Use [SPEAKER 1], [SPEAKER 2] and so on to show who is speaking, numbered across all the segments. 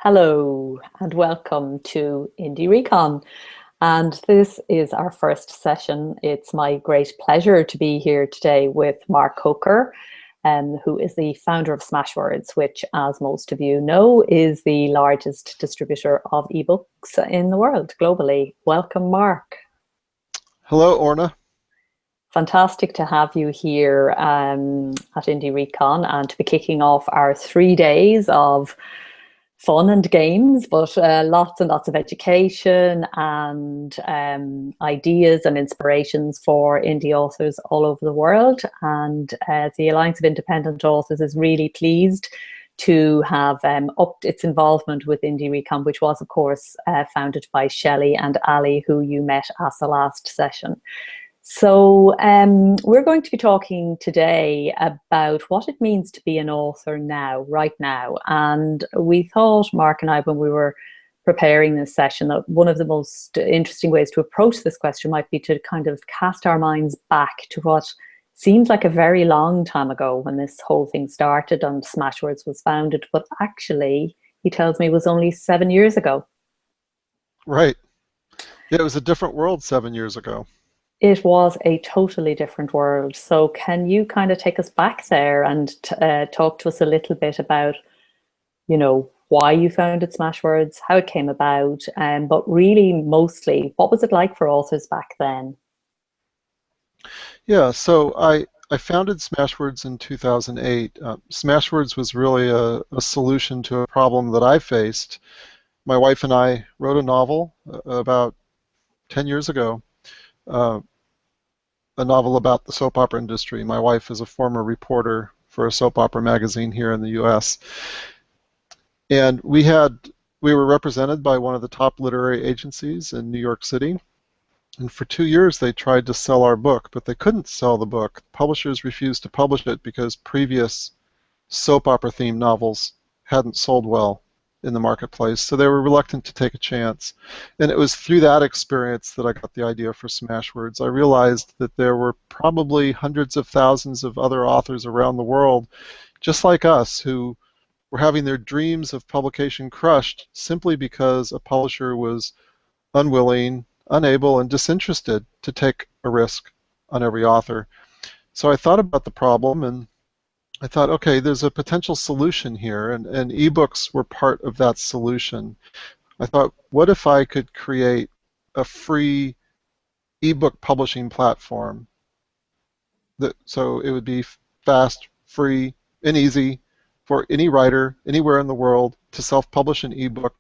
[SPEAKER 1] Hello and welcome to Indie Recon. And this is our first session. It's my great pleasure to be here today with Mark Coker, who is the founder of Smashwords, which, as most of you know, is the largest distributor of ebooks in the world globally. Welcome, Mark.
[SPEAKER 2] Hello, Orna.
[SPEAKER 1] Fantastic to have you here at Indie Recon and to be kicking off our 3 days of fun and games, but lots and lots of education and ideas and inspirations for indie authors all over the world. And the Alliance of Independent Authors is really pleased to have upped its involvement with Indie Recon, which was, of course, founded by Shelley and Ali, who you met at the last session. So we're going to be talking today about what it means to be an author now, right now. And we thought, Mark and I, when we were preparing this session, that one of the most interesting ways to approach this question might be to kind of cast our minds back to what seems like a very long time ago when this whole thing started and Smashwords was founded, but actually, he tells me, was only 7 years ago.
[SPEAKER 2] Right. Yeah, it was a different world 7 years ago.
[SPEAKER 1] It was a totally different world. So can you kind of take us back there and talk to us a little bit about, why you founded Smashwords, how it came about, but really mostly, what was it like for authors back then?
[SPEAKER 2] Yeah, so I founded Smashwords in 2008. Smashwords was really a solution to a problem that I faced. My wife and I wrote a novel about 10 years ago, uh, a novel about the soap opera industry. My wife is a former reporter for a soap opera magazine here in the US. And we were represented by one of the top literary agencies in New York City. And for 2 years, they tried to sell our book, but they couldn't sell the book. Publishers refused to publish it because previous soap opera-themed novels hadn't sold well in the marketplace, so they were reluctant to take a chance. And it was through that experience that I got the idea for Smashwords. I realized that there were probably hundreds of thousands of other authors around the world, just like us, who were having their dreams of publication crushed simply because a publisher was unwilling, unable, and disinterested to take a risk on every author. So I thought about the problem and I thought, okay, there's a potential solution here, and ebooks were part of that solution. I thought, what if I could create a free ebook publishing platform so it would be fast, free, and easy for any writer anywhere in the world to self-publish an ebook.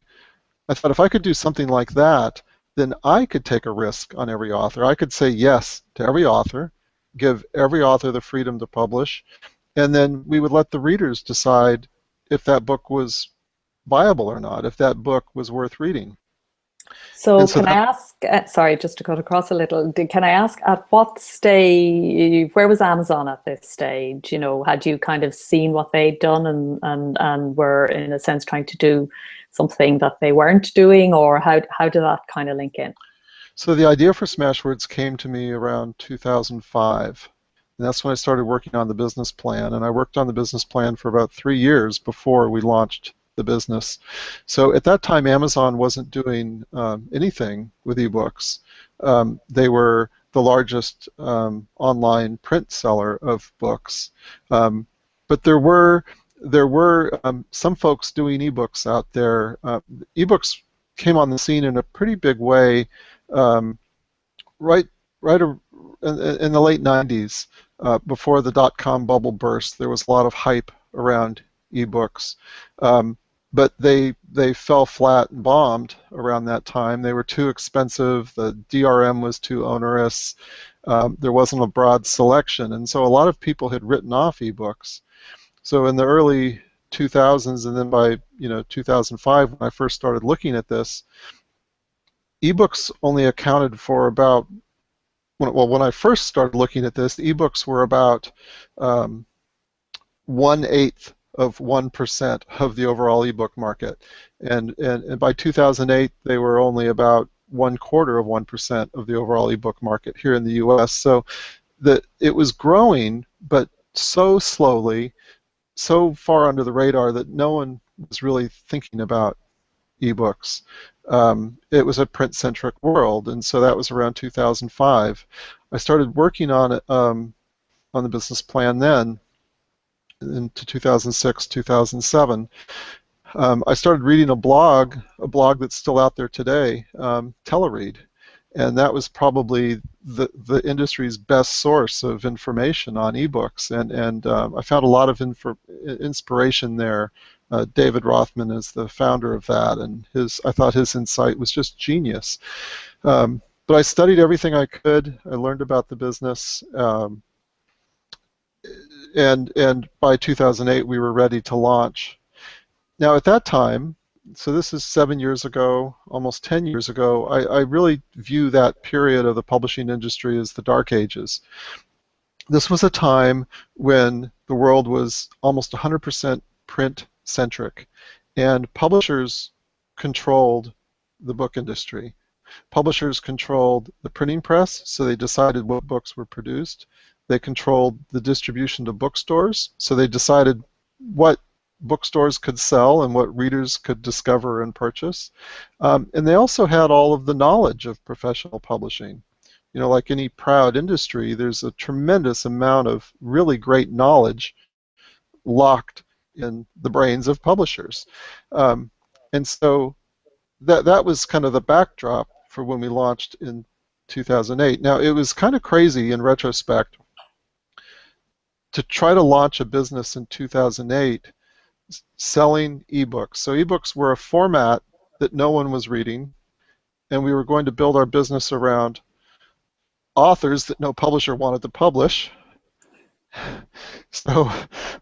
[SPEAKER 2] I thought if I could do something like that, then I could take a risk on every author. I could say yes to every author, give every author the freedom to publish, and then we would let the readers decide if that book was viable or not, if that book was worth reading.
[SPEAKER 1] So
[SPEAKER 2] And so
[SPEAKER 1] can I
[SPEAKER 2] that,
[SPEAKER 1] ask, sorry, just to cut across a little, can I ask at what stage, where was Amazon at this stage? Had you kind of seen what they'd done and were in a sense trying to do something that they weren't doing, or how did that kind of link in?
[SPEAKER 2] so the idea for Smashwords came to me around 2005. And that's when I started working on the business plan. And I worked on the business plan for about 3 years before we launched the business. So at that time, Amazon wasn't doing anything with ebooks. They were the largest online print seller of books. But there were some folks doing ebooks out there. Ebooks came on the scene in a pretty big way um, right right in the late 90s, before the dot-com bubble burst. There was a lot of hype around ebooks, um, but they fell flat and bombed around that time. They were too expensive. The DRM was too onerous. There wasn't a broad selection, and so a lot of people had written off ebooks. So in the early 2000s, and then by 2005, when I first started looking at this, ebooks only accounted for about when I first started looking at this, ebooks were about 1/8 of 1% of the overall ebook market, and by 2008 they were only about 1/4 of 1% of the overall ebook market here in the U.S. So it was growing, but so slowly, so far under the radar that no one was really thinking about ebooks. It was a print-centric world, and so that was around 2005. I started working on it, on the business plan then into 2006, 2007. I started reading a blog that's still out there today, Teleread, and that was probably the industry's best source of information on ebooks, and I found a lot of inspiration there. David Rothman is the founder of that, and I thought his insight was just genius. But I studied everything I could. I learned about the business, and by 2008 we were ready to launch. Now at that time, so this is 7 years ago, almost 10 years ago, I really view that period of the publishing industry as the dark ages. This was a time when the world was almost 100% print-centric, and publishers controlled the book industry. Publishers controlled the printing press, so they decided what books were produced. They controlled the distribution to bookstores, so they decided what bookstores could sell and what readers could discover and purchase. And they also had all of the knowledge of professional publishing. You know, like any proud industry, there's a tremendous amount of really great knowledge locked in the brains of publishers. And so that was kind of the backdrop for when we launched in 2008. Now, it was kind of crazy in retrospect to try to launch a business in 2008 selling ebooks. So ebooks were a format that no one was reading, and we were going to build our business around authors that no publisher wanted to publish. So,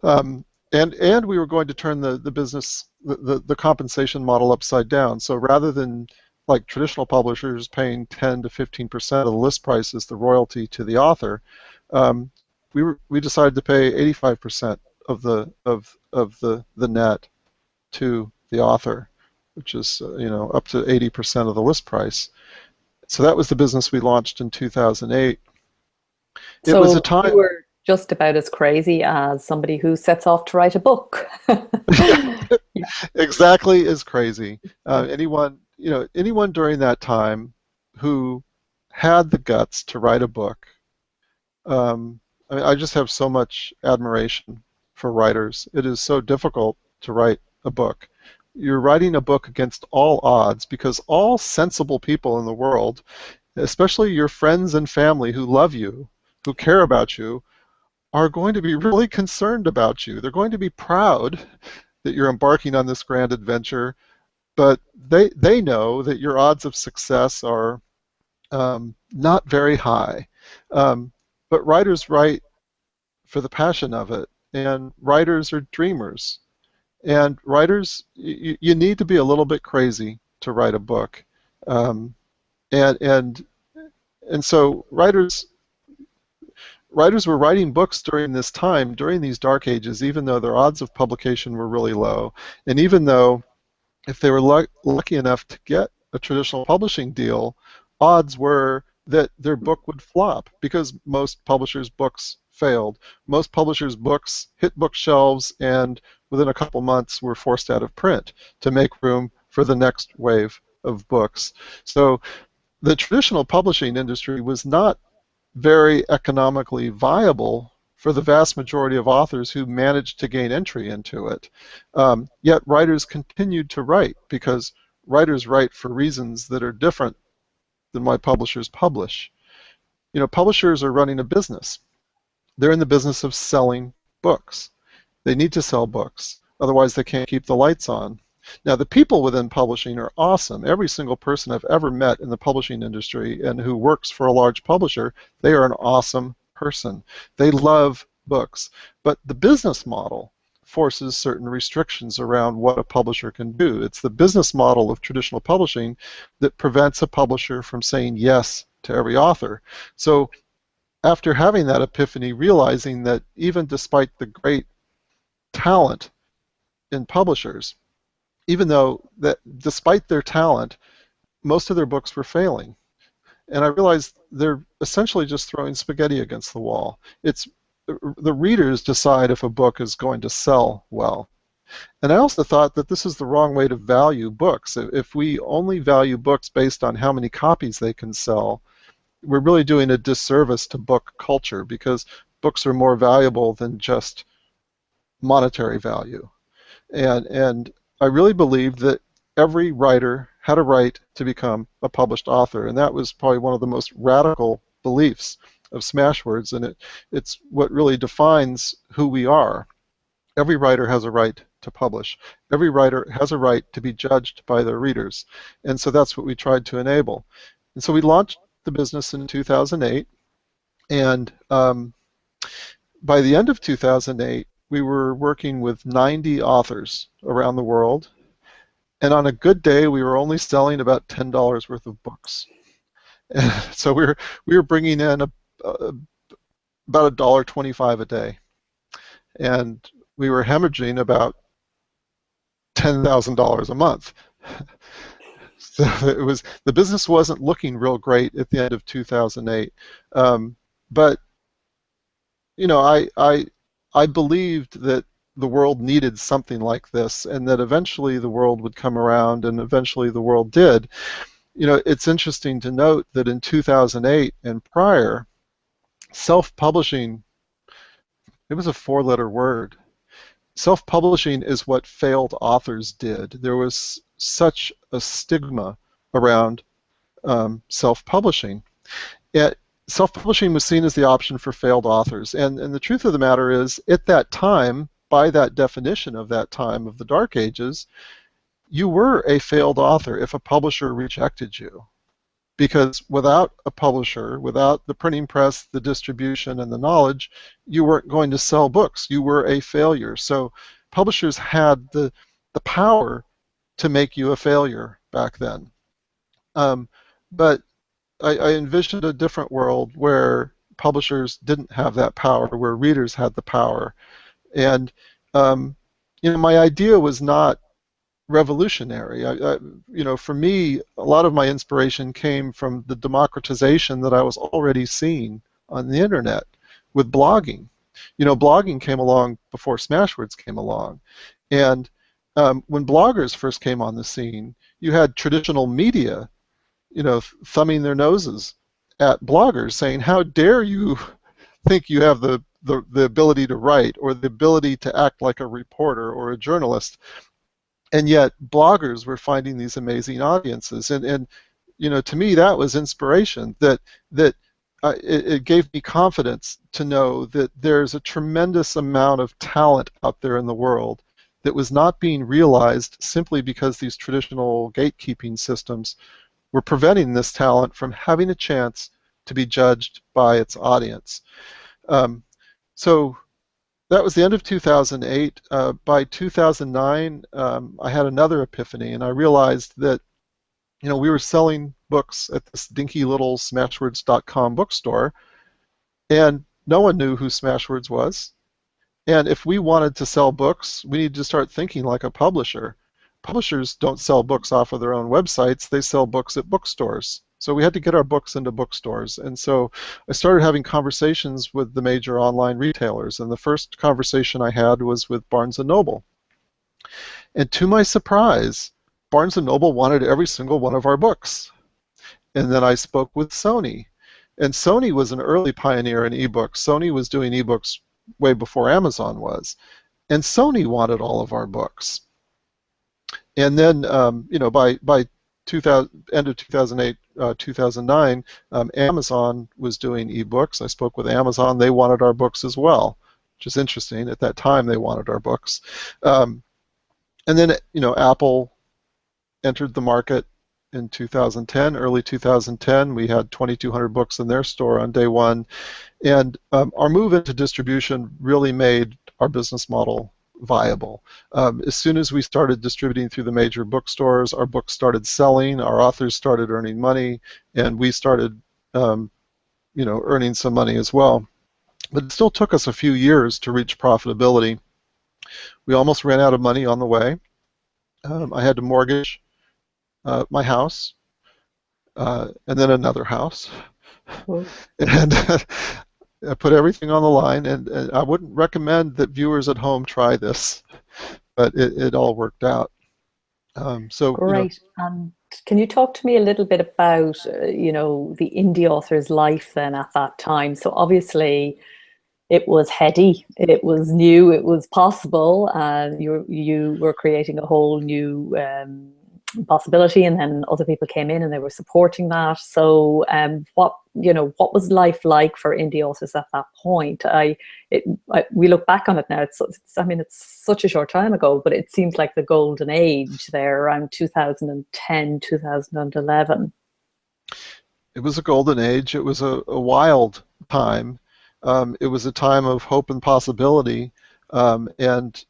[SPEAKER 2] and we were going to turn the business, the compensation model upside down. So rather than like traditional publishers paying 10 to 15% of the list price as the royalty to the author, we decided to pay 85% of the net to the author, which is up to 80% of the list price. So that was the business we launched in 2008. It was a time.
[SPEAKER 1] You were just about as crazy as somebody who sets off to write a book.
[SPEAKER 2] Exactly as crazy. Anyone during that time who had the guts to write a book. I just have so much admiration for writers. It is so difficult to write a book. You're writing a book against all odds because all sensible people in the world, especially your friends and family who love you, who care about you, are going to be really concerned about you. They're going to be proud that you're embarking on this grand adventure, but they know that your odds of success are not very high. But writers write for the passion of it, and writers are dreamers. And writers, you need to be a little bit crazy to write a book. And so writers were writing books during this time, during these dark ages, even though their odds of publication were really low, and even though if they were lucky enough to get a traditional publishing deal, odds were that their book would flop because most publishers' books failed. Most publishers' books hit bookshelves and within a couple months were forced out of print to make room for the next wave of books. So the traditional publishing industry was not very economically viable for the vast majority of authors who managed to gain entry into it. Yet writers continued to write because writers write for reasons that are different than why publishers publish. You know, publishers are running a business. They're in the business of selling books. They need to sell books, otherwise they can't keep the lights on. Now, the people within publishing are awesome. Every single person I've ever met in the publishing industry and who works for a large publisher, they are an awesome person. They love books. But the business model forces certain restrictions around what a publisher can do. It's the business model of traditional publishing that prevents a publisher from saying yes to every author. So after having that epiphany, realizing that even despite the great talent in publishers, even though that despite their talent, most of their books were failing. And I realized they're essentially just throwing spaghetti against the wall. It's the readers decide if a book is going to sell well. And I also thought that this is the wrong way to value books. If we only value books based on how many copies they can sell, we're really doing a disservice to book culture, because books are more valuable than just monetary value. And I really believed that every writer had a right to become a published author, and that was probably one of the most radical beliefs of Smashwords, and it's what really defines who we are. Every writer has a right to publish. Every writer has a right to be judged by their readers, and so that's what we tried to enable. And so we launched the business in 2008, and by the end of 2008, we were working with 90 authors around the world, and on a good day, we were only selling about $10 worth of books. And so we were bringing in about $1.25 a day, and we were hemorrhaging about $10,000 a month. So the business wasn't looking real great at the end of 2008, but I believed that the world needed something like this, and that eventually the world would come around, and eventually the world did. It's interesting to note that in 2008 and prior, self-publishing, it was a four-letter word. Self-publishing is what failed authors did. There was such a stigma around self-publishing. Self-publishing was seen as the option for failed authors. And the truth of the matter is, at that time, by that definition of that time of the Dark Ages, you were a failed author if a publisher rejected you. Because without a publisher, without the printing press, the distribution, and the knowledge, you weren't going to sell books. You were a failure. So publishers had the power to make you a failure back then. But I envisioned a different world where publishers didn't have that power, where readers had the power. And my idea was not revolutionary. For me, a lot of my inspiration came from the democratization that I was already seeing on the internet with blogging. Blogging came along before Smashwords came along. And when bloggers first came on the scene, you had traditional media, thumbing their noses at bloggers, saying, "How dare you think you have the ability to write, or the ability to act like a reporter or a journalist?" And yet bloggers were finding these amazing audiences, and to me that was inspiration. It gave me confidence to know that there's a tremendous amount of talent out there in the world that was not being realized simply because these traditional gatekeeping systems were preventing this talent from having a chance to be judged by its audience. So that was the end of 2008. By 2009, I had another epiphany, and I realized that we were selling books at this dinky little Smashwords.com bookstore, and no one knew who Smashwords was. And if we wanted to sell books, we needed to start thinking like a publisher. Publishers don't sell books off of their own websites, they sell books at bookstores. So we had to get our books into bookstores. And so I started having conversations with the major online retailers. And the first conversation I had was with Barnes & Noble. And to my surprise, Barnes & Noble wanted every single one of our books. And then I spoke with Sony. And Sony was an early pioneer in ebooks. Sony was doing ebooks way before Amazon was. And Sony wanted all of our books. And then, by end of 2008, 2009, Amazon was doing ebooks. I spoke with Amazon. They wanted our books as well, which is interesting. At that time, they wanted our books. And then, Apple entered the market in 2010, early 2010. We had 2,200 books in their store on day one. And our move into distribution really made our business model viable. As soon as we started distributing through the major bookstores, our books started selling, our authors started earning money, and we started earning some money as well. But it still took us a few years to reach profitability. We almost ran out of money on the way. I had to mortgage my house, and then another house. And I put everything on the line, and I wouldn't recommend that viewers at home try this. but it all worked out. So,
[SPEAKER 1] Great. And can you talk to me a little bit about, the indie author's life then at that time? So obviously, it was heady, it was new, it was possible, and you were creating a whole new possibility, and then other people came in and they were supporting that. So what was life like for indie authors at that point? We look back on it now, it's such a short time ago, but it seems like the golden age there around 2010, 2011.
[SPEAKER 2] it was a golden age. It was a wild time. It was a time of hope and possibility, and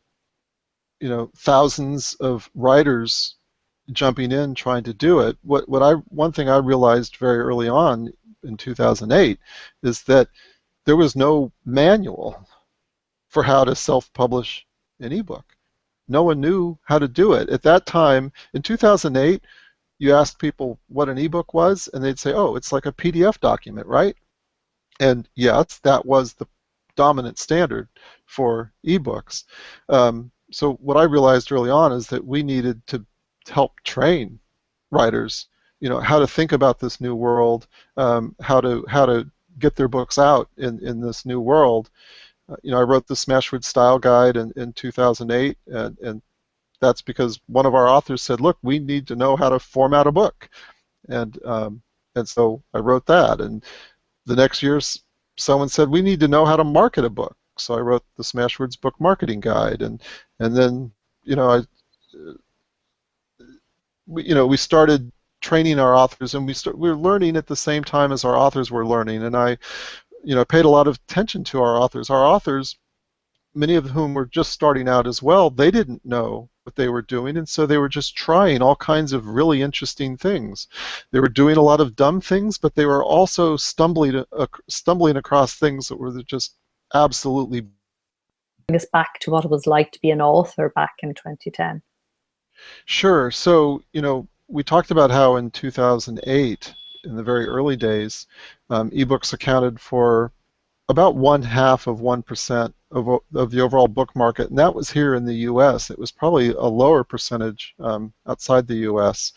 [SPEAKER 2] thousands of writers jumping in trying to do it. One thing I realized very early on in 2008 is that there was no manual for how to self-publish an ebook. No one knew how to do it. At that time, in 2008, you asked people what an ebook was, and they'd say, oh, it's like a PDF document, right? And yes, that was the dominant standard for ebooks. So what I realized early on is that we needed to help train writers, how to think about this new world, how to get their books out in this new world. I wrote the Smashwords style guide in 2008, and that's because one of our authors said, look, we need to know how to format a book. And so I wrote that. And the next year, someone said, we need to know how to market a book. So I wrote the Smashwords book marketing guide. And then, we started training our authors, and we were learning at the same time as our authors were learning. And I paid a lot of attention to our authors. Our authors, many of whom were just starting out as well, they didn't know what they were doing, and so they were just trying all kinds of really interesting things. They were doing a lot of dumb things, but they were also stumbling across things that were just absolutely.
[SPEAKER 1] Bring us back to what it was like to be an author back in 2010.
[SPEAKER 2] Sure. So, we talked about how in 2008, in the very early days, ebooks accounted for about 1/2 of 1% of the overall book market, and that was here in the U.S. It was probably a lower percentage outside the U.S.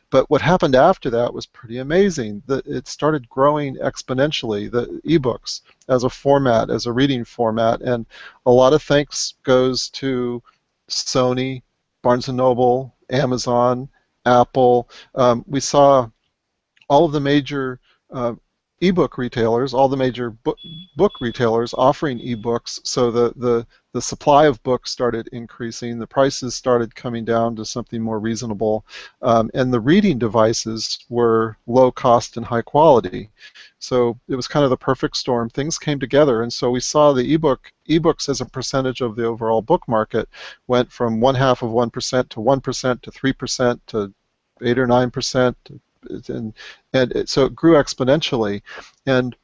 [SPEAKER 2] But what happened after that was pretty amazing. It started growing exponentially, the ebooks as a format, as a reading format, and a lot of thanks goes to Sony, Barnes & Noble, Amazon, Apple. We saw all of the major ebook retailers, all the major book retailers offering ebooks, so the supply of books started increasing, the prices started coming down to something more reasonable, and the reading devices were low cost and high quality. So it was kind of the perfect storm. Things came together, and so we saw the ebooks as a percentage of the overall book market went from 1/2 of 1% to 1% to 3% to 8 or 9%, so it grew exponentially, and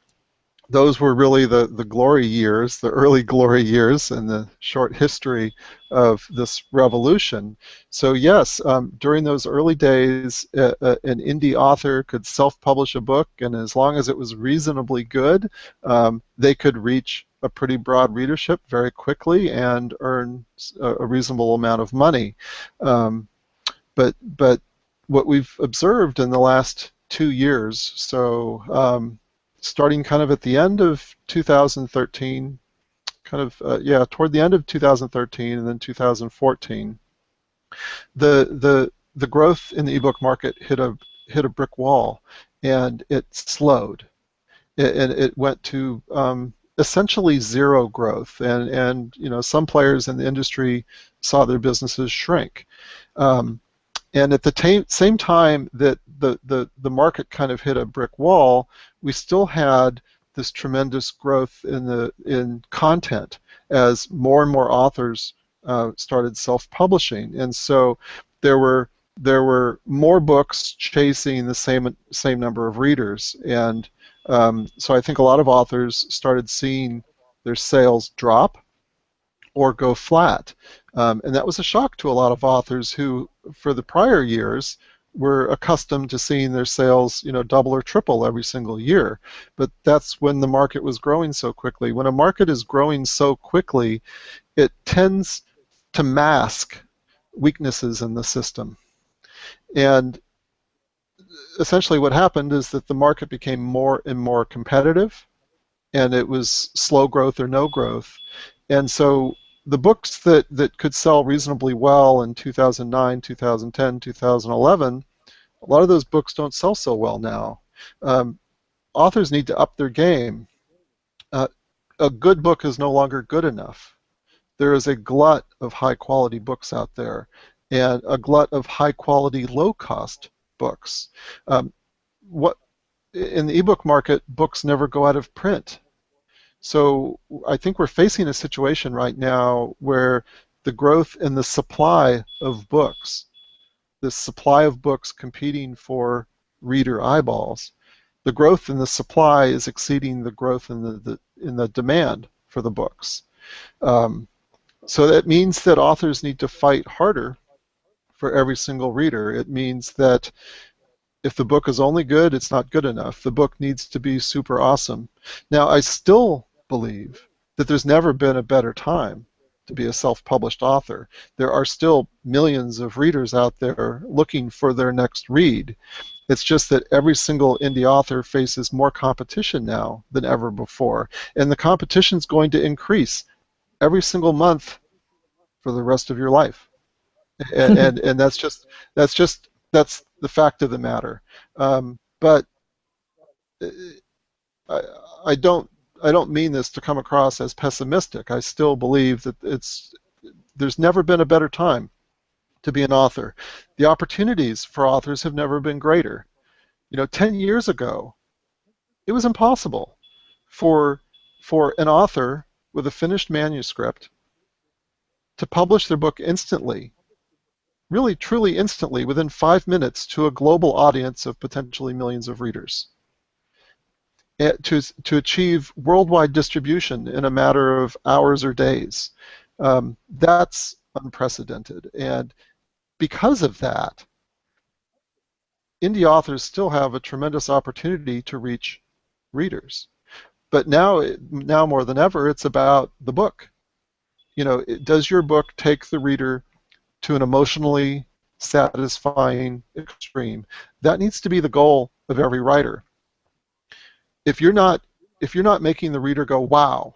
[SPEAKER 2] those were really the glory years, the early glory years in the short history of this revolution. So yes, during those early days, an indie author could self-publish a book, and as long as it was reasonably good, they could reach a pretty broad readership very quickly and earn a reasonable amount of money. But what we've observed in the last 2 years, so starting kind of at the end of 2013, toward the end of 2013 and then 2014, the growth in the ebook market hit a brick wall, and it slowed. It went to essentially zero growth, and some players in the industry saw their businesses shrink. And at the same time that the market kind of hit a brick wall, we still had this tremendous growth in content as more and more authors started self-publishing, and so there were more books chasing the same number of readers, and so I think a lot of authors started seeing their sales drop or go flat. And that was a shock to a lot of authors who, for the prior years, were accustomed to seeing their sales, double or triple every single year. But that's when the market was growing so quickly. When a market is growing so quickly, it tends to mask weaknesses in the system. And essentially what happened is that the market became more and more competitive, and it was slow growth or no growth. And so the books that could sell reasonably well in 2009, 2010, 2011, a lot of those books don't sell so well now. Authors need to up their game. A good book is no longer good enough. There is a glut of high-quality books out there, and a glut of high-quality, low-cost books. What in the ebook market, books never go out of print. So I think we're facing a situation right now where the growth in the supply of books, the supply of books competing for reader eyeballs, the growth in the supply is exceeding the growth in the demand for the books. So that means that authors need to fight harder for every single reader. It means that if the book is only good, it's not good enough. The book needs to be super awesome. Now, I still believe that there's never been a better time to be a self-published author. There are still millions of readers out there looking for their next read. It's just that every single indie author faces more competition now than ever before. And the competition is going to increase every single month for the rest of your life. And that's the fact of the matter. But I don't mean this to come across as pessimistic. I still believe that there's never been a better time to be an author. The opportunities for authors have never been greater. 10 years ago, it was impossible for an author with a finished manuscript to publish their book instantly, really truly instantly, within 5 minutes, to a global audience of potentially millions of readers. To achieve worldwide distribution in a matter of hours or days. That's unprecedented. And because of that, indie authors still have a tremendous opportunity to reach readers. But now more than ever, it's about the book. Does your book take the reader to an emotionally satisfying extreme? That needs to be the goal of every writer. If you're not making the reader go, wow,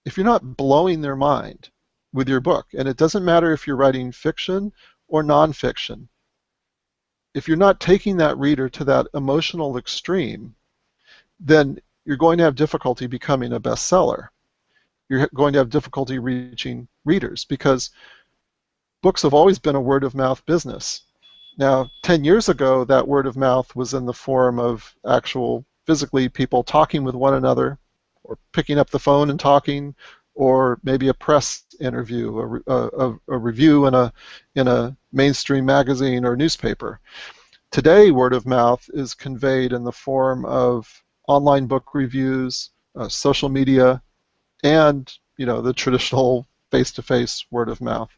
[SPEAKER 2] if you're not blowing their mind with your book, and it doesn't matter if you're writing fiction or nonfiction, if you're not taking that reader to that emotional extreme, then you're going to have difficulty becoming a bestseller. You're going to have difficulty reaching readers, because books have always been a word-of-mouth business. Now, 10 years ago, that word of mouth was in the form of actual physically people talking with one another, or picking up the phone and talking, or maybe a press interview, a review in a mainstream magazine or newspaper. Today, word of mouth is conveyed in the form of online book reviews, social media, and the traditional face-to-face word of mouth.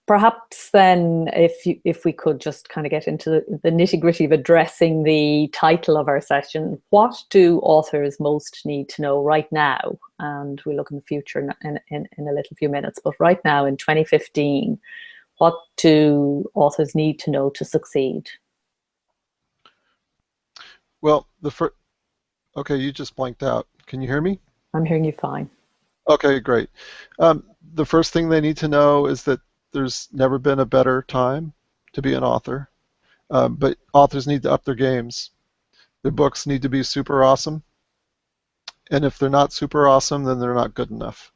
[SPEAKER 1] Perhaps then, if we could just kind of get into the nitty-gritty of addressing the title of our session, what do authors most need to know right now? And we'll look in the future in a little few minutes, but right now in 2015, what do authors need to know to succeed?
[SPEAKER 2] Well, okay, you just blanked out. Can you hear me?
[SPEAKER 1] I'm hearing you fine.
[SPEAKER 2] Okay, great. The first thing they need to know is that there's never been a better time to be an author, but authors need to up their games. Their books need to be super awesome, and if they're not super awesome, then they're not good enough.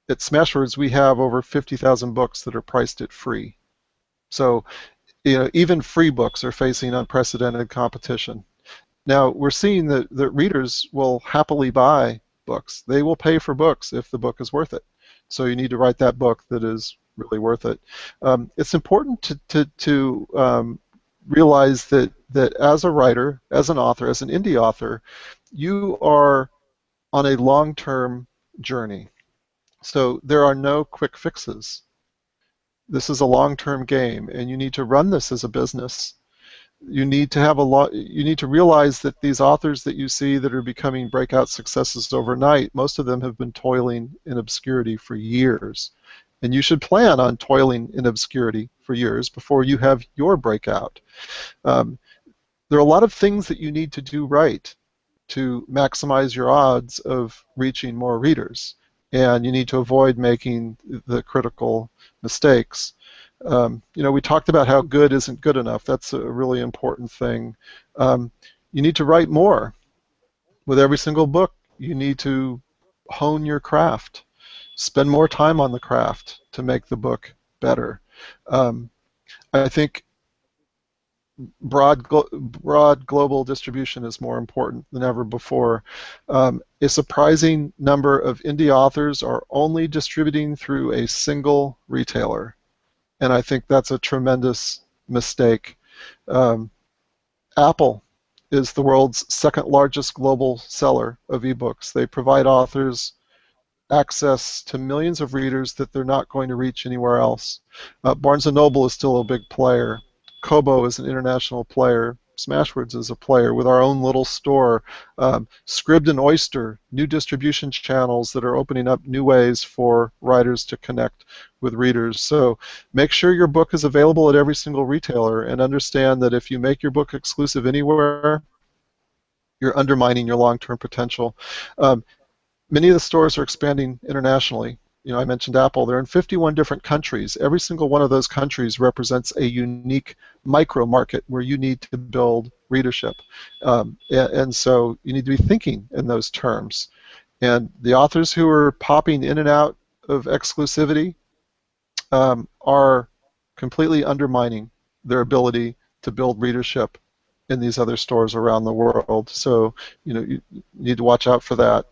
[SPEAKER 2] At Smashwords, we have over 50,000 books that are priced at free. So, even free books are facing unprecedented competition. Now, we're seeing that readers will happily buy books. They will pay for books if the book is worth it. So you need to write that book that is really worth it. It's important to realize that as a writer, as an author, as an indie author, you are on a long-term journey. So there are no quick fixes. This is a long-term game, and you need to run this as a business. You need to you need to realize that these authors that you see that are becoming breakout successes overnight, most of them have been toiling in obscurity for years. And you should plan on toiling in obscurity for years before you have your breakout. There are a lot of things that you need to do right to maximize your odds of reaching more readers. And you need to avoid making the critical mistakes. We talked about how good isn't good enough. That's a really important thing. You need to write more. With every single book, you need to hone your craft. Spend more time on the craft to make the book better. I think broad global distribution is more important than ever before. A surprising number of indie authors are only distributing through a single retailer, and I think that's a tremendous mistake. Apple is the world's second largest global seller of ebooks. They provide authors access to millions of readers that they're not going to reach anywhere else. Barnes & Noble is still a big player. Kobo is an international player. Smashwords is a player with our own little store. Scribd and Oyster, new distribution channels that are opening up new ways for writers to connect with readers. So make sure your book is available at every single retailer, and understand that if you make your book exclusive anywhere, you're undermining your long-term potential. Many of the stores are expanding internationally. I mentioned Apple. They're in 51 different countries. Every single one of those countries represents a unique micro market where you need to build readership. And so you need to be thinking in those terms. And the authors who are popping in and out of exclusivity are completely undermining their ability to build readership in these other stores around the world. So you need to watch out for that.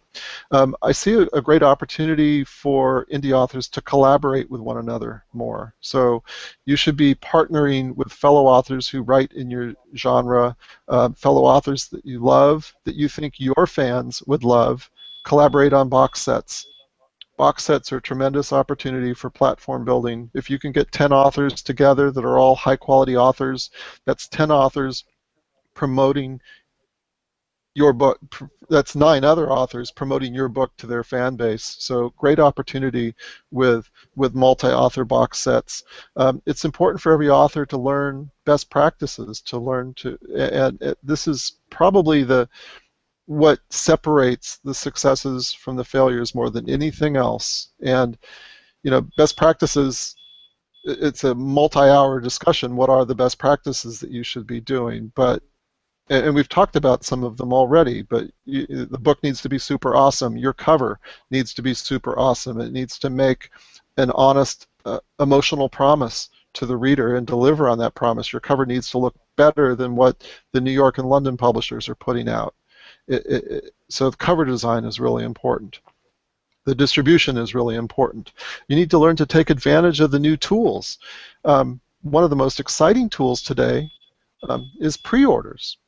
[SPEAKER 2] I see a great opportunity for indie authors to collaborate with one another more. So you should be partnering with fellow authors who write in your genre, fellow authors that you love, that you think your fans would love. Collaborate on box sets. Box sets are a tremendous opportunity for platform building. If you can get 10 authors together that are all high-quality authors, that's 10 authors promoting your book. That's 9 other authors promoting your book to their fan base. So great opportunity with multi-author box sets. It's important for every author to learn best practices, and this is probably what separates the successes from the failures more than anything else. And best practices, it's a multi-hour discussion. What are the best practices that you should be doing? And we've talked about some of them already, but the book needs to be super awesome. Your cover needs to be super awesome. It needs to make an honest, emotional promise to the reader and deliver on that promise. Your cover needs to look better than what the New York and London publishers are putting out. So the cover design is really important. The distribution is really important. You need to learn to take advantage of the new tools. One of the most exciting tools today is pre-orders.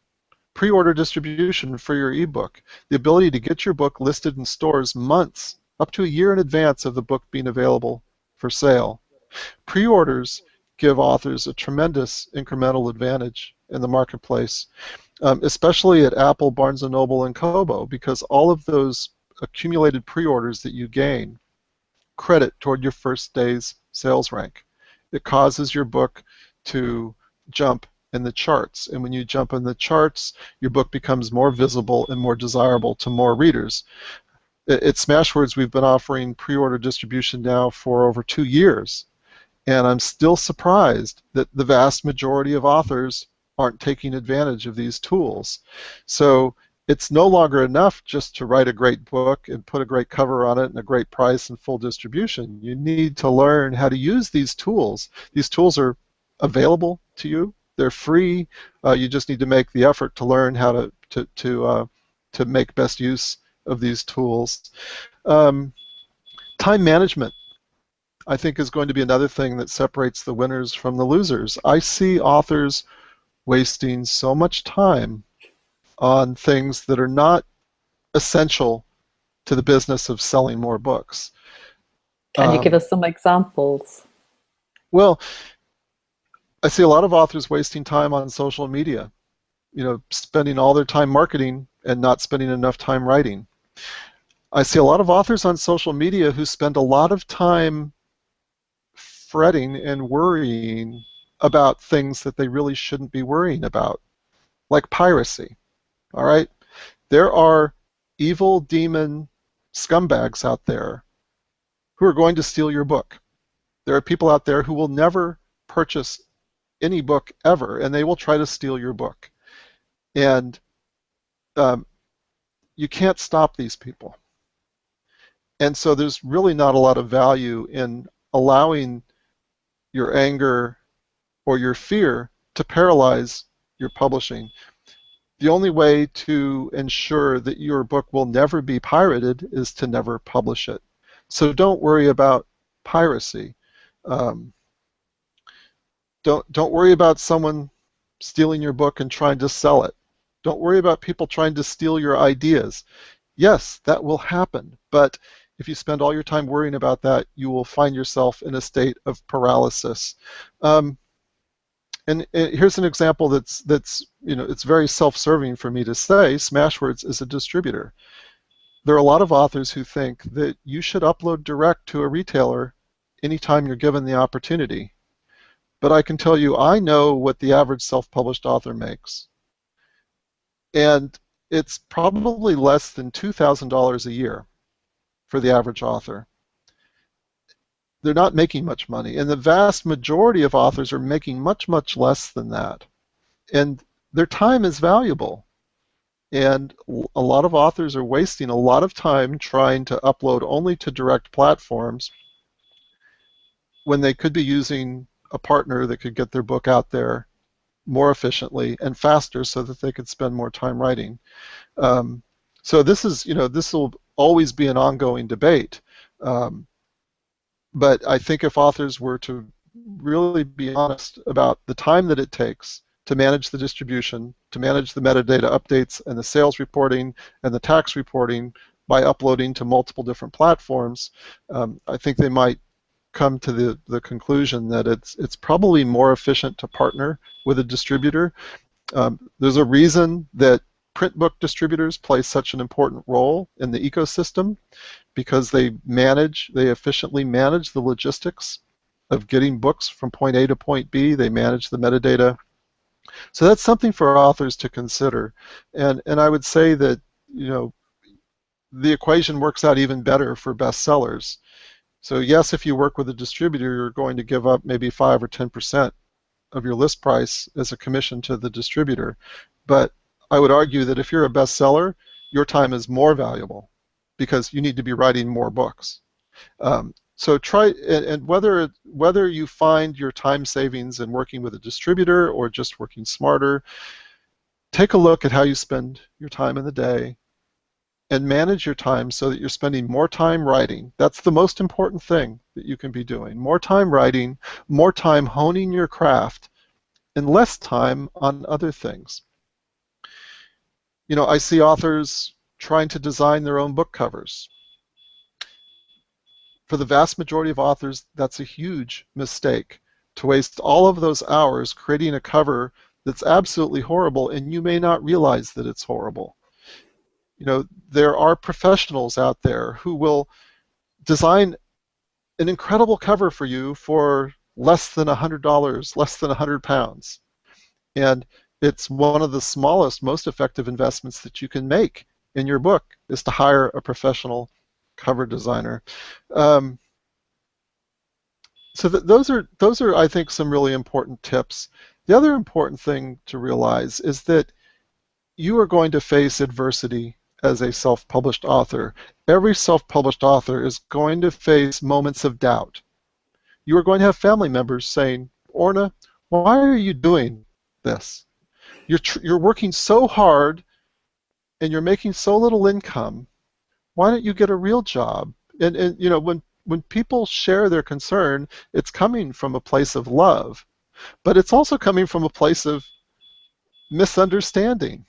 [SPEAKER 2] Pre-order distribution for your ebook. The ability to get your book listed in stores months, up to a year in advance of the book being available for sale. Pre-orders give authors a tremendous incremental advantage in the marketplace, especially at Apple, Barnes & Noble, and Kobo, because all of those accumulated pre-orders that you gain credit toward your first day's sales rank. It causes your book to jump in the charts, and when you jump in the charts, your book becomes more visible and more desirable to more readers. At Smashwords, we've been offering pre-order distribution now for over 2 years, and I'm still surprised that the vast majority of authors aren't taking advantage of these tools. So it's no longer enough just to write a great book and put a great cover on it and a great price and full distribution. You need to learn how to use these tools. These tools are available to you. They're free. You just need to make the effort to learn how to make best use of these tools. Time management, I think, is going to be another thing that separates the winners from the losers. I see authors wasting so much time on things that are not essential to the business of selling more books.
[SPEAKER 1] Can you give us some examples?
[SPEAKER 2] Well, I see a lot of authors wasting time on social media, spending all their time marketing and not spending enough time writing. I see a lot of authors on social media who spend a lot of time fretting and worrying about things that they really shouldn't be worrying about, like piracy. All right? There are evil demon scumbags out there who are going to steal your book. There are people out there who will never purchase any book ever, and they will try to steal your book. And um, you can't stop these people. And so there's really not a lot of value in allowing your anger or your fear to paralyze your publishing. The only way to ensure that your book will never be pirated is to never publish it. So don't worry about piracy. Um, don't worry about someone stealing your book and trying to sell it. Don't worry about people trying to steal your ideas. Yes, that will happen, but if you spend all your time worrying about that, you will find yourself in a state of paralysis. And here's an example that's it's very self-serving for me to say. Smashwords is a distributor. There are a lot of authors who think that you should upload direct to a retailer anytime you're given the opportunity. But I can tell you, I know what the average self-published author makes. And it's probably less than $2,000 a year for the average author. They're not making much money. And the vast majority of authors are making much, much less than that. And their time is valuable. And a lot of authors are wasting a lot of time trying to upload only to direct platforms when they could be using a partner that could get their book out there more efficiently and faster so that they could spend more time writing. So this is, this will always be an ongoing debate. But I think if authors were to really be honest about the time that it takes to manage the distribution, to manage the metadata updates and the sales reporting and the tax reporting by uploading to multiple different platforms, I think they might come to the conclusion that it's probably more efficient to partner with a distributor. There's a reason that print book distributors play such an important role in the ecosystem, because they efficiently manage the logistics of getting books from point A to point B. They manage the metadata. So that's something for authors to consider. And I would say that, the equation works out even better for bestsellers. So yes, if you work with a distributor, you're going to give up maybe 5 or 10% of your list price as a commission to the distributor. But I would argue that if you're a bestseller, your time is more valuable because you need to be writing more books. So try, and whether you find your time savings in working with a distributor or just working smarter, take a look at how you spend your time in the day and manage your time so that you're spending more time writing. That's the most important thing that you can be doing. More time writing, more time honing your craft, and less time on other things. I see authors trying to design their own book covers. For the vast majority of authors, that's a huge mistake, to waste all of those hours creating a cover that's absolutely horrible, and you may not realize that it's horrible. There are professionals out there who will design an incredible cover for you for less than $100, less than £100. And it's one of the smallest, most effective investments that you can make in your book is to hire a professional cover designer. So those are, I think, some really important tips. The other important thing to realize is that you are going to face adversity as a self-published author. Every self-published author is going to face moments of doubt. You are going to have family members saying, Orna, why are you doing this? You're working so hard and you're making so little income. Why don't you get a real job? And when people share their concern, it's coming from a place of love, but it's also coming from a place of misunderstanding.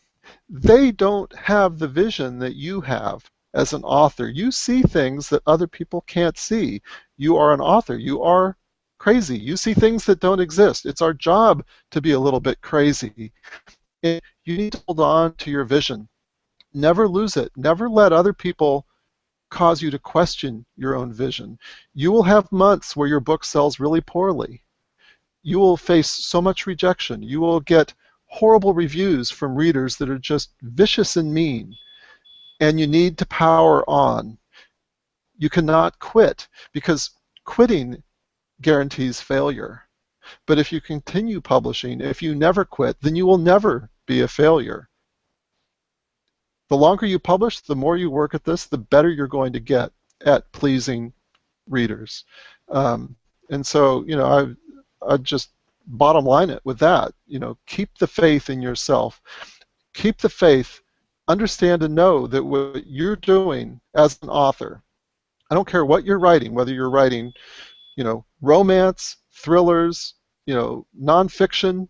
[SPEAKER 2] They don't have the vision that you have as an author. You see things that other people can't see. You are an author. You are crazy. You see things that don't exist. It's our job to be a little bit crazy. And you need to hold on to your vision. Never lose it. Never let other people cause you to question your own vision. You will have months where your book sells really poorly. You will face so much rejection. You will get horrible reviews from readers that are just vicious and mean, and you need to power on. You cannot quit, because quitting guarantees failure. But if you continue publishing, if you never quit, then you will never be a failure. The longer you publish, the more you work at this, the better you're going to get at pleasing readers. And so, I just bottom line it with that. Keep the faith in yourself. Keep the faith. Understand and know that what you're doing as an author, I don't care what you're writing, whether you're writing, romance, thrillers, nonfiction,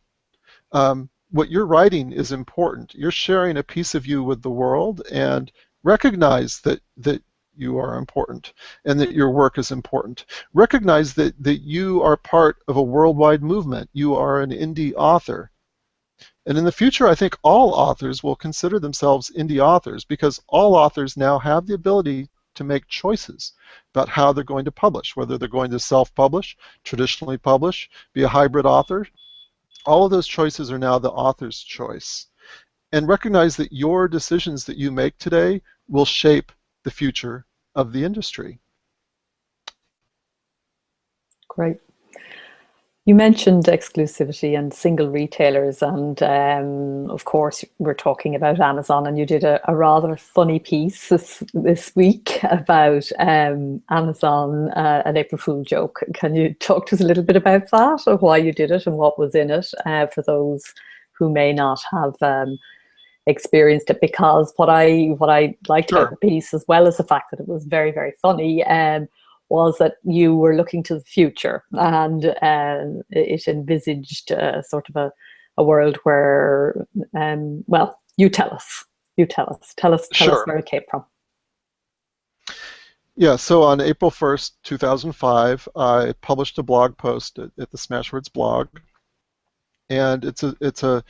[SPEAKER 2] what you're writing is important. You're sharing a piece of you with the world, and recognize that you are important and that your work is important. Recognize that you are part of a worldwide movement. You are an indie author. And in the future, I think all authors will consider themselves indie authors, because all authors now have the ability to make choices about how they're going to publish, whether they're going to self-publish, traditionally publish, be a hybrid author. All of those choices are now the author's choice. And recognize that your decisions that you make today will shape the future of the industry.
[SPEAKER 1] Great. You mentioned exclusivity and single retailers, and of course we're talking about Amazon, and you did a rather funny piece this week about Amazon, an April Fool joke. Can you talk to us a little bit about that, or why you did it and what was in it, for those who may not have experienced it? Because what I liked about the piece, as well as the fact that it was very, very funny, was that you were looking to the future, and it envisaged sort of a world where, well, you tell us where it came from.
[SPEAKER 2] Yeah, so on April 1st, 2005, I published a blog post at the Smashwords blog, and it's a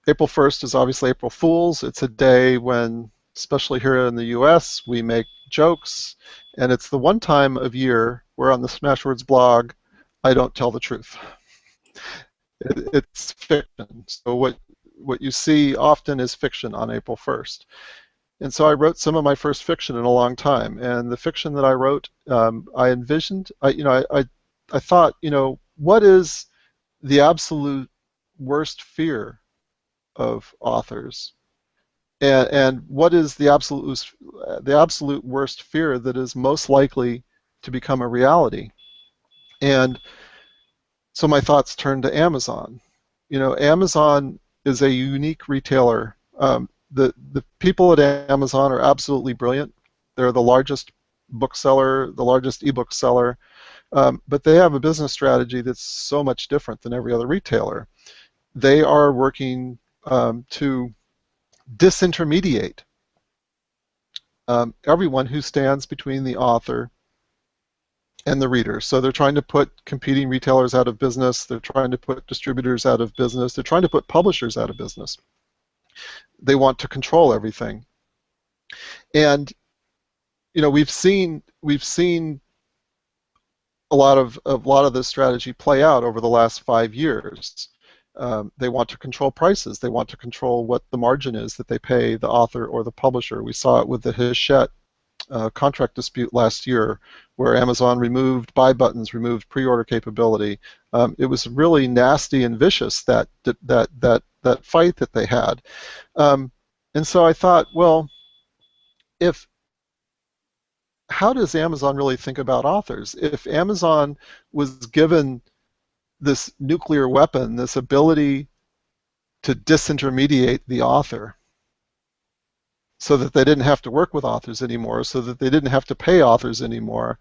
[SPEAKER 2] April 1st is obviously April Fool's. It's a day when, especially here in the US, we make jokes, and it's the one time of year where on the Smashwords blog, I don't tell the truth. It's fiction. So what you see often is fiction on April 1st. And so I wrote some of my first fiction in a long time, and the fiction that I wrote, I envisioned, I thought, what is the absolute worst fear of authors? And what is the absolute worst fear that is most likely to become a reality? And so my thoughts turned to Amazon. Amazon is a unique retailer. The people at Amazon are absolutely brilliant. They're the largest bookseller, the largest ebook seller, but they have a business strategy that's so much different than every other retailer. They are working to disintermediate everyone who stands between the author and the reader. So they're trying to put competing retailers out of business. They're trying to put distributors out of business. They're trying to put publishers out of business. They want to control everything. And we've seen a lot of this strategy play out over the last 5 years. They want to control prices. They want to control what the margin is that they pay the author or the publisher. We saw it with the Hachette contract dispute last year, where Amazon removed buy buttons, removed pre-order capability. It was really nasty and vicious, that fight that they had. And so I thought, well, how does Amazon really think about authors? If Amazon was given this nuclear weapon, this ability to disintermediate the author, so that they didn't have to work with authors anymore, so that they didn't have to pay authors anymore,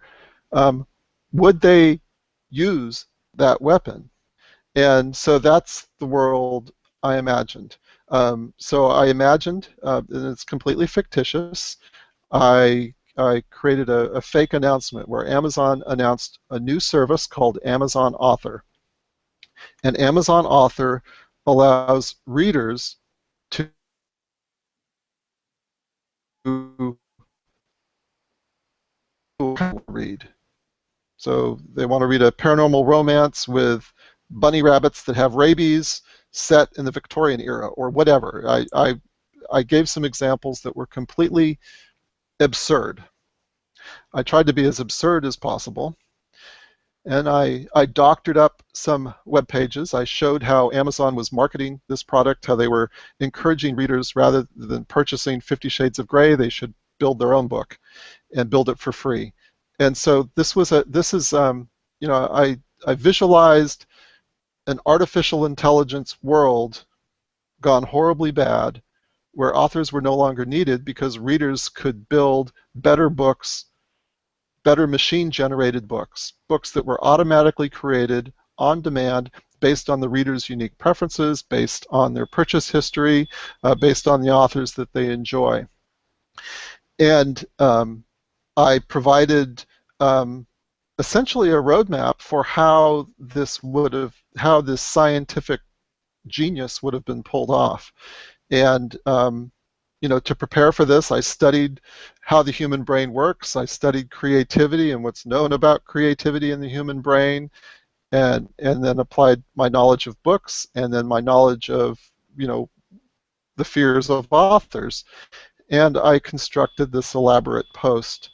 [SPEAKER 2] would they use that weapon? And so that's the world I imagined. So I imagined, and it's completely fictitious, I created a fake announcement where Amazon announced a new service called Amazon Author. And Amazon Author allows readers to read. So they want to read a paranormal romance with bunny rabbits that have rabies set in the Victorian era or whatever. I gave some examples that were completely absurd. I tried to be as absurd as possible. And I doctored up some web pages. I showed how Amazon was marketing this product, how they were encouraging readers rather than purchasing 50 Shades of Grey, they should build their own book and build it for free. And so I visualized an artificial intelligence world gone horribly bad, where authors were no longer needed because readers could build better books, better machine-generated books, books that were automatically created on demand based on the reader's unique preferences, based on their purchase history, based on the authors that they enjoy. And I provided essentially a roadmap for how this scientific genius would have been pulled off. And to prepare for this, I studied how the human brain works. I studied creativity and what's known about creativity in the human brain, and then applied my knowledge of books and then my knowledge of the fears of authors, and I constructed this elaborate post.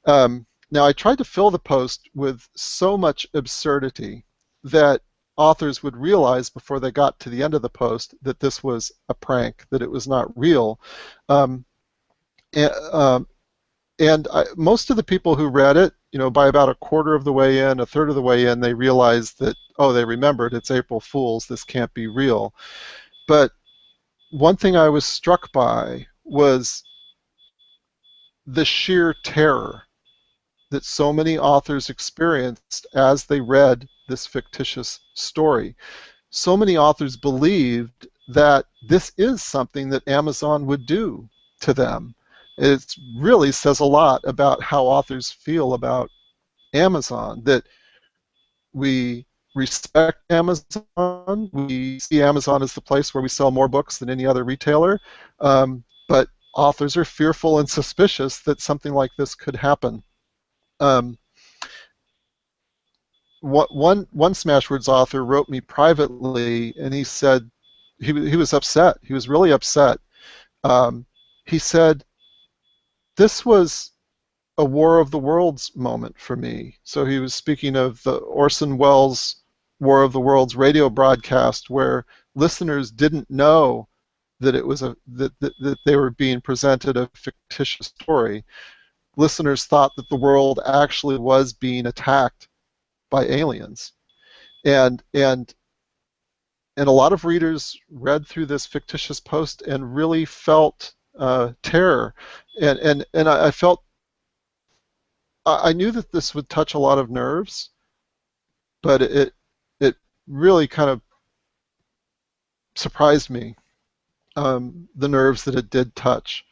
[SPEAKER 2] Now, I tried to fill the post with so much absurdity that authors would realize before they got to the end of the post that this was a prank, that it was not real. Most of the people who read it, by about a quarter of the way in, a third of the way in, they realized that, oh, they remembered, it's April Fool's, this can't be real. But one thing I was struck by was the sheer terror that so many authors experienced as they read this fictitious story. So many authors believed that this is something that Amazon would do to them. It really says a lot about how authors feel about Amazon, that we respect Amazon, we see Amazon as the place where we sell more books than any other retailer, but authors are fearful and suspicious that something like this could happen. One Smashwords author wrote me privately, and he said he was upset. He was really upset. He said, "This was a War of the Worlds moment for me." So he was speaking of the Orson Welles War of the Worlds radio broadcast, where listeners didn't know that it was that they were being presented a fictitious story. Listeners thought that the world actually was being attacked by aliens, and a lot of readers read through this fictitious post and really felt terror, and I knew that this would touch a lot of nerves, but it really kind of surprised me, the nerves that it did touch.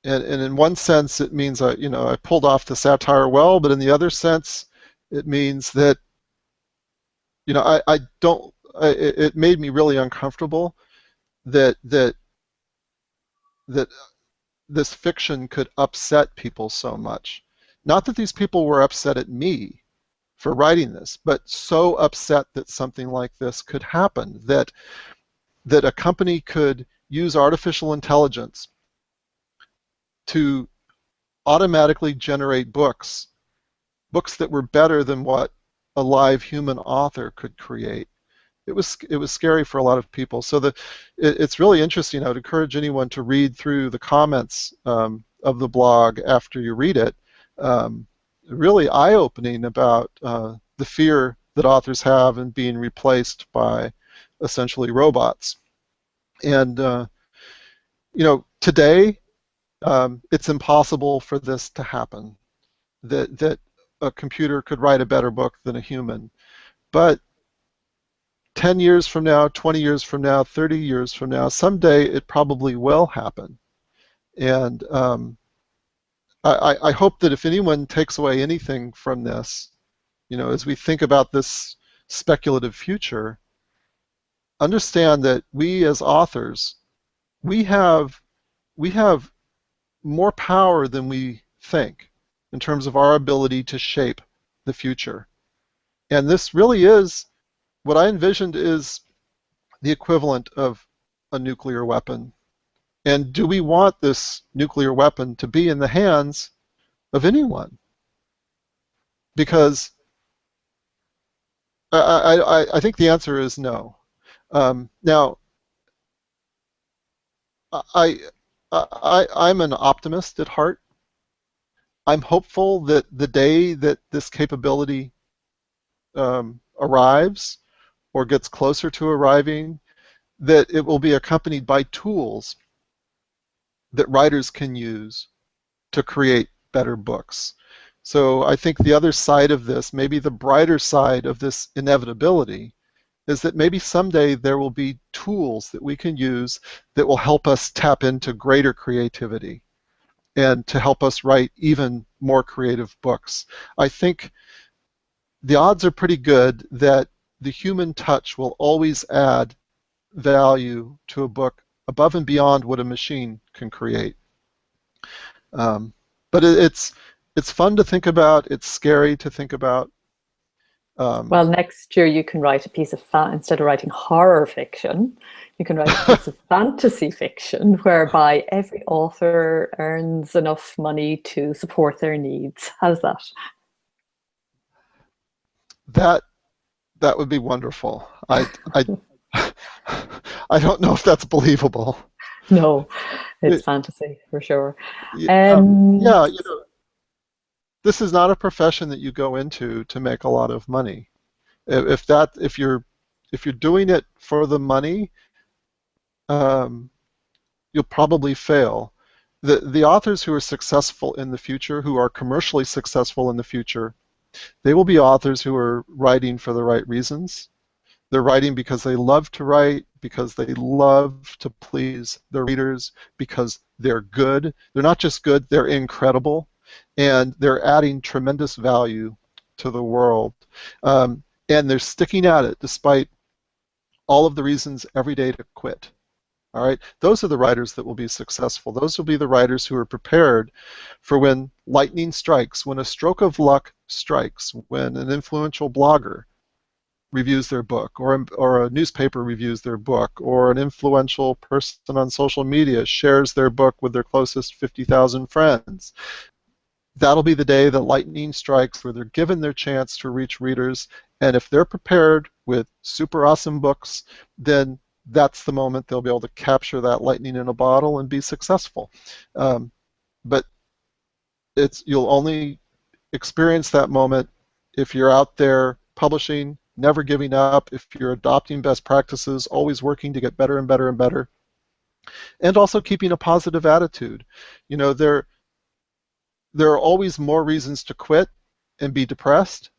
[SPEAKER 2] And in one sense, it means I pulled off the satire well, but in the other sense, it means that it made me really uncomfortable that this fiction could upset people so much. Not that these people were upset at me for writing this, but so upset that something like this could happen, that a company could use artificial intelligence to automatically generate books that were better than what a live human author could create. It was scary for a lot of people. So it's really interesting. I would encourage anyone to read through the comments of the blog after you read it. Really eye-opening about the fear that authors have in being replaced by essentially robots. And today it's impossible for this to happen. That a computer could write a better book than a human, but 10 years from now, 20 years from now, 30 years from now, someday it probably will happen. And I hope that if anyone takes away anything from this, as we think about this speculative future, understand that we as authors, we have more power than we think. in terms of our ability to shape the future. And this really is what I envisioned is the equivalent of a nuclear weapon. And do we want this nuclear weapon to be in the hands of anyone? Because I think the answer is no. Now, I, I'm an optimist at heart. I'm hopeful that the day that this capability arrives or gets closer to arriving, that it will be accompanied by tools that writers can use to create better books. So I think the other side of this, maybe the brighter side of this inevitability, is that maybe someday there will be tools that we can use that will help us tap into greater creativity and to help us write even more creative books. I think the odds are pretty good that the human touch will always add value to a book above and beyond what a machine can create. Um, but it's fun to think about. It's scary to think about.
[SPEAKER 1] Well, next year you can write a piece of instead of writing horror fiction, you can write a piece of fantasy fiction whereby every author earns enough money to support their needs. How's that?
[SPEAKER 2] That that would be wonderful. I I don't know if that's believable.
[SPEAKER 1] No, it's
[SPEAKER 2] It,
[SPEAKER 1] fantasy for sure.
[SPEAKER 2] yeah, this is not a profession that you go into to make a lot of money. If you're doing it for the money, um, you'll probably fail. The authors who are successful in the future, who are commercially successful in the future, they will be authors who are writing for the right reasons. They're writing because they love to write, because they love to please their readers, because they're good. They're not just good, they're incredible, and they're adding tremendous value to the world. And they're sticking at it despite all of the reasons every day to quit. All right, those are the writers that will be successful. Those will be the writers who are prepared for when lightning strikes, when a stroke of luck strikes, when an influential blogger reviews their book, or a newspaper reviews their book, or an influential person on social media shares their book with their closest 50,000 friends. That'll be the day that lightning strikes, where they're given their chance to reach readers, and if they're prepared with super awesome books, then that's the moment they'll be able to capture that lightning in a bottle and be successful. But you'll only experience that moment if you're out there publishing, never giving up, if you're adopting best practices, always working to get better and better and better, and also keeping a positive attitude. You know, there are always more reasons to quit and be depressed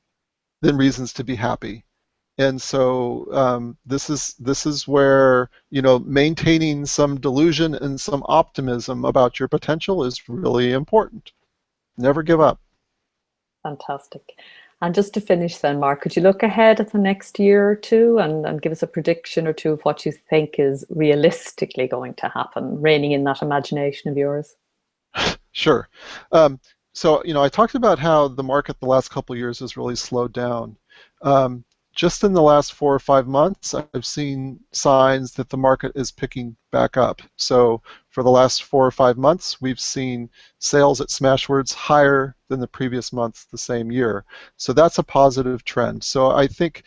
[SPEAKER 2] than reasons to be happy. And so this is where, maintaining some delusion and some optimism about your potential is really important. Never give up.
[SPEAKER 1] Fantastic. And just to finish then, Mark, could you look ahead at the next year or two and give us a prediction or two of what you think is realistically going to happen, reining in that imagination of yours?
[SPEAKER 2] Sure. So, I talked about how the market the last couple of years has really slowed down. Just in the last 4 or 5 months, I've seen signs that the market is picking back up. So for the last 4 or 5 months, we've seen sales at Smashwords higher than the previous months the same year. So that's a positive trend. So I think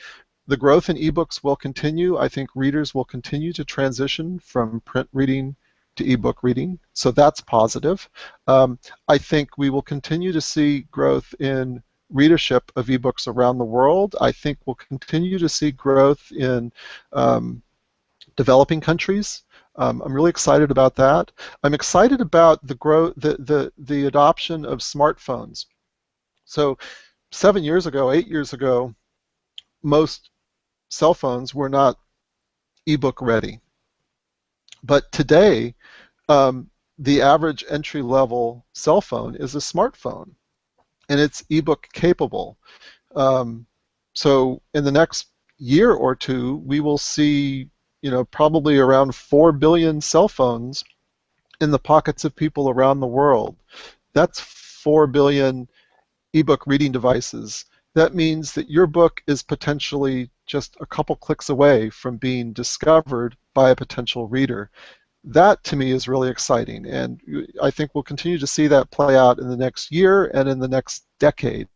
[SPEAKER 2] the growth in ebooks will continue. I think readers will continue to transition from print reading to ebook reading. So that's positive. I think we will continue to see growth in readership of ebooks around the world. I think we'll continue to see growth in developing countries. I'm really excited about that. I'm excited about the growth, the adoption of smartphones. So 7 years ago, 8 years ago, most cell phones were not ebook ready. But today, the average entry-level cell phone is a smartphone, and it's ebook capable. So in the next year or two, we will see, probably around 4 billion cell phones in the pockets of people around the world. That's 4 billion ebook reading devices, that means that your book is potentially just a couple clicks away from being discovered by a potential reader. That, to me, is really exciting, and I think we'll continue to see that play out in the next year and in the next decade.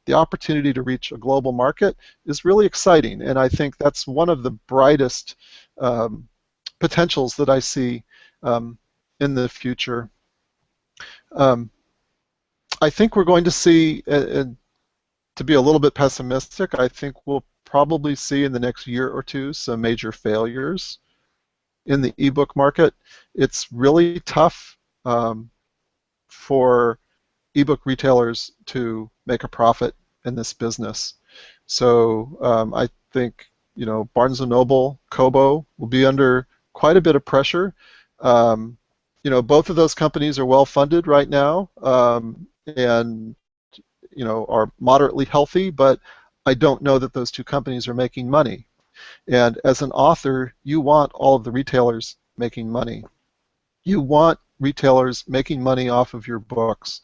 [SPEAKER 2] The opportunity to reach a global market is really exciting, and I think that's one of the brightest potentials that I see in the future. I think we're going to see, to be a little bit pessimistic, I think we'll probably see in the next year or two some major failures in the ebook market. It's really tough for ebook retailers to make a profit in this business. So I think, you know, Barnes & Noble, Kobo will be under quite a bit of pressure. You know, both of those companies are well funded right now, and you know, are moderately healthy, but I don't know that those two companies are making money. And as an author, you want all of the retailers making money. You want retailers making money off of your books.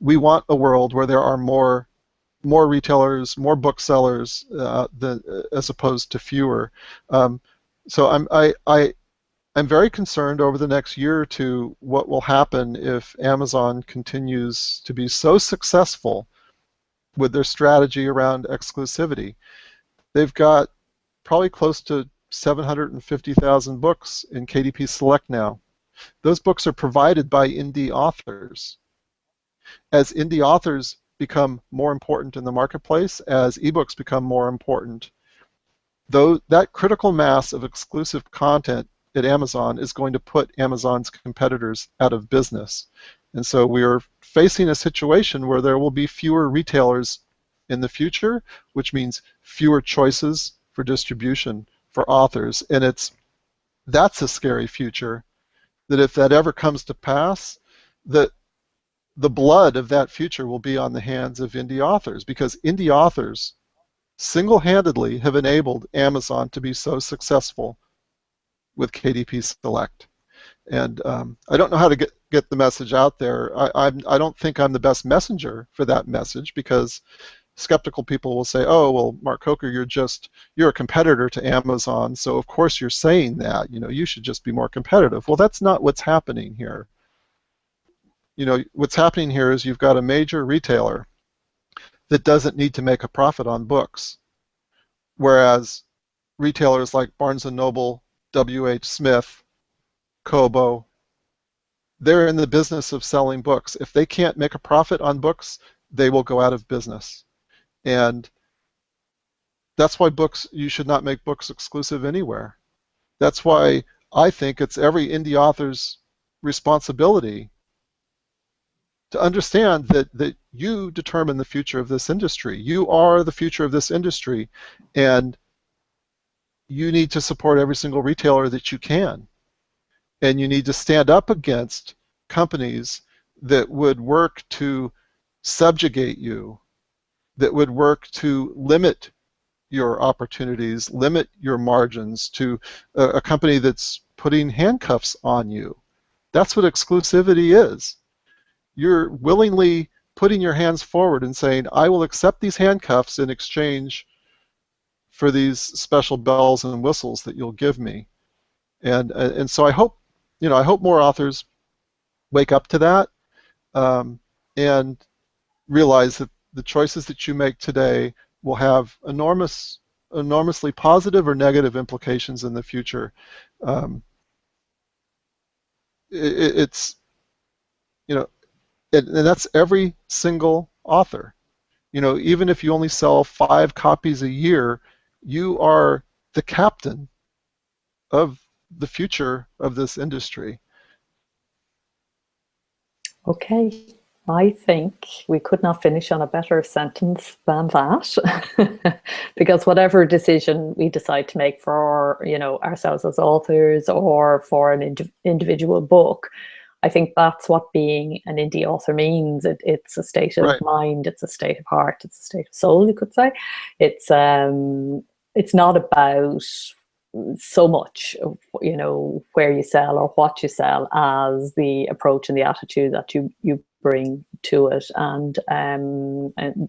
[SPEAKER 2] We want a world where there are more retailers, more booksellers, as opposed to fewer. So I'm very concerned over the next year or two what will happen if Amazon continues to be so successful with their strategy around exclusivity. They've got probably close to 750,000 books in KDP Select now. Those books are provided by indie authors. As indie authors become more important in the marketplace, as ebooks become more important, though that critical mass of exclusive content at Amazon is going to put Amazon's competitors out of business. And so we are facing a situation where there will be fewer retailers in the future, which means fewer choices for distribution for authors. And that's a scary future, that if that ever comes to pass, that the blood of that future will be on the hands of indie authors, because indie authors single-handedly have enabled Amazon to be so successful with KDP Select. And I don't know how to get the message out there. I don't think I'm the best messenger for that message, because skeptical people will say, oh, well, Mark Coker, you're a competitor to Amazon, so of course you're saying that. You know, you should just be more competitive. Well, that's not what's happening here. You know, what's happening here is you've got a major retailer that doesn't need to make a profit on books, whereas retailers like Barnes & Noble, W.H. Smith, Kobo, they're in the business of selling books. If they can't make a profit on books, they will go out of business. And that's why you should not make books exclusive anywhere. That's why I think it's every indie author's responsibility to understand that you determine the future of this industry. You are the future of this industry, and you need to support every single retailer that you can. And you need to stand up against companies that would work to subjugate you, that would work to limit your opportunities, limit your margins, to a company that's putting handcuffs on you. That's what exclusivity is. You're willingly putting your hands forward and saying, I will accept these handcuffs in exchange for these special bells and whistles that you'll give me. And so I hope more authors wake up to that, and realize that the choices that you make today will have enormously positive or negative implications in the future. It's, you know, and that's every single author. You know, even if you only sell 5 copies a year, you are the captain of the future of this industry.
[SPEAKER 1] Okay, I think we could not finish on a better sentence than that, because whatever decision we decide to make for, you know, ourselves as authors or for an individual book, I think that's what being an indie author means. It's a state of mind, it's a state of heart, it's a state of soul, you could say. It's not about so much, you know, where you sell or what you sell, as the approach and the attitude that you bring to it. And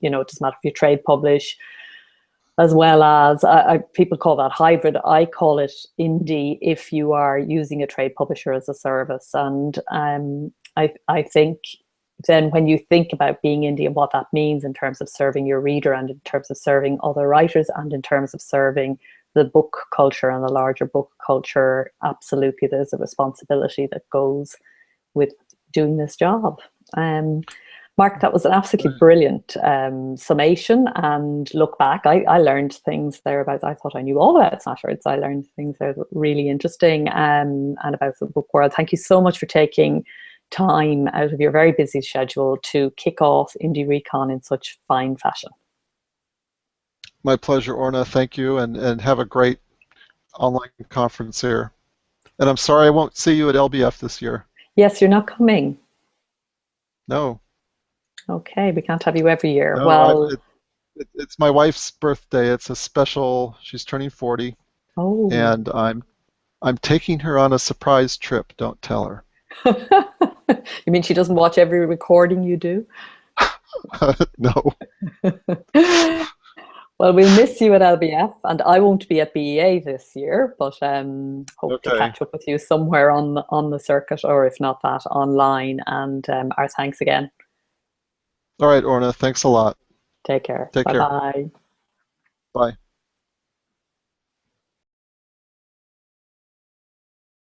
[SPEAKER 1] you know, it doesn't matter if you trade publish, as well as people call that hybrid. I call it indie if you are using a trade publisher as a service. And I think then when you think about being indie and what that means in terms of serving your reader and in terms of serving other writers and in terms of serving the book culture and the larger book culture, absolutely there's a responsibility that goes with doing this job. Mark, that was an absolutely brilliant summation. And look back, I learned things there about, I thought I knew all about Smashwords. I learned things that were really interesting and about the book world. Thank you so much for taking time out of your very busy schedule to kick off Indie Recon in such fine fashion.
[SPEAKER 2] My pleasure, Orna. Thank you, and have a great online conference here. And I'm sorry I won't see you at LBF this year.
[SPEAKER 1] Yes, you're not coming.
[SPEAKER 2] No.
[SPEAKER 1] Okay, we can't have you every year.
[SPEAKER 2] No,
[SPEAKER 1] well,
[SPEAKER 2] it's my wife's birthday. It's a special. She's turning 40, and I'm taking her on a surprise trip. Don't tell her.
[SPEAKER 1] You mean she doesn't watch every recording you do?
[SPEAKER 2] No.
[SPEAKER 1] Well, we'll miss you at LBF, and I won't be at BEA this year, but hope to catch up with you somewhere on the circuit, or if not that, online. And our thanks again.
[SPEAKER 2] All right, Orna. Thanks a lot.
[SPEAKER 1] Take care.
[SPEAKER 2] Take care.
[SPEAKER 1] Bye-bye.
[SPEAKER 2] Bye.